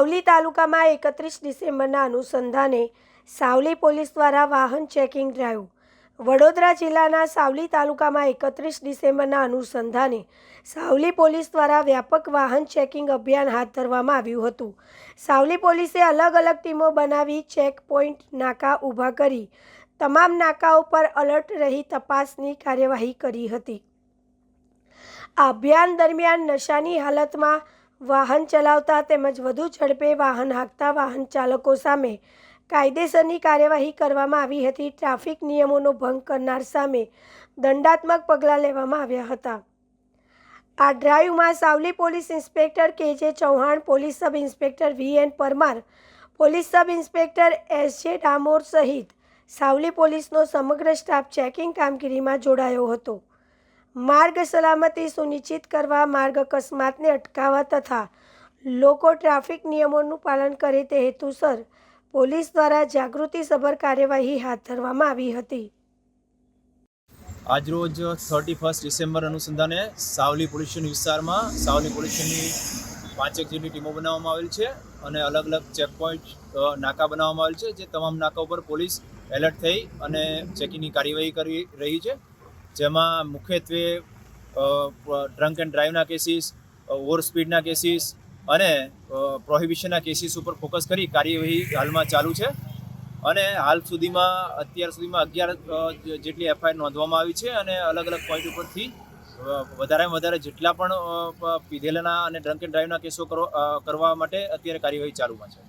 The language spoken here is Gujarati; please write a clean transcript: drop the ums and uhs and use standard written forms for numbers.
સાવલી તાલુકામાં 31 ડિસેમ્બરના અનુસંધાને સાવલી પોલીસ દ્વારા વાહન ચેકિંગ ડ્રાઈવ. વડોદરા જિલ્લાના સાવલી તાલુકામાં 31 ડિસેમ્બરના અનુસંધાને સાવલી પોલીસ દ્વારા વ્યાપક વાહન ચેકિંગ અભિયાન હાથ ધરવામાં આવ્યું હતું. સાવલી પોલીસે અલગ અલગ ટીમો બનાવી ચેક પોઈન્ટ નાકા ઊભા કરી તમામ નાકાઓ પર એલર્ટ રહી તપાસની કાર્યવાહી કરી હતી. આ અભિયાન દરમિયાન નશાની હાલતમાં વાહન ચલાવતા તેમજ વધુ ઝડપે વાહન હાંકતા વાહન ચાલકો સામે કાયદેસરની કાર્યવાહી કરવામાં આવી હતી. ટ્રાફિક નિયમોનો ભંગ કરનાર સામે દંડાત્મક પગલાં લેવામાં આવ્યા હતા. આ ડ્રાઈવમાં Savli police inspector K J. Chauhan, police sub inspector V N. Parmar, police sub inspector S J. Damor સહિત સાવલી પોલીસનો સમગ્ર સ્ટાફ ચેકિંગ કામગીરીમાં જોડાયો હતો. માર્ગ સલામતી સુનિશ્ચિત કરવા, માર્ગ અકસ્માતને અટકાવવા તથા લોકો ટ્રાફિક નિયમોનું પાલન કરે તે હેતુસર પોલીસ દ્વારા જાગૃતિસભર કાર્યવાહી હાથ ધરવામાં આવી હતી. આજરોજ 31 ડિસેમ્બર અનુસંધાને સાવલી પોલીસ સ્ટેશન વિસ્તારમાં સાવલી પોલીસ સ્ટેશનની 5 જેટલી ટીમો બનાવવામાં આવેલ છે અને અલગ અલગ ચેકપોઇન્ટ નાકા બનાવવામાં આવેલ છે. જે તમામ નાકા ઉપર પોલીસ એલર્ટ થઈ અને ચેકિંગની કાર્યવાહી કરી રહી છે. જેમાં મુખ્યત્વે ડ્રંક એન્ડ ડ્રાઈવના કેસીસ, ઓવર સ્પીડના કેસીસ અને પ્રોહિબિશનના કેસીસ ઉપર ફોકસ કરી કાર્યવાહી હાલમાં ચાલુ છે. અને અત્યાર સુધીમાં 11 જેટલી એફઆઈઆર નોંધવામાં આવી છે અને અલગ અલગ પોઈન્ટ ઉપરથી વધારેમાં વધારે જેટલા પણ પીધેલાના અને ડ્રંક એન્ડ ડ્રાઈવના કેસો કરવા માટે અત્યારે કાર્યવાહી ચાલુમાં છે.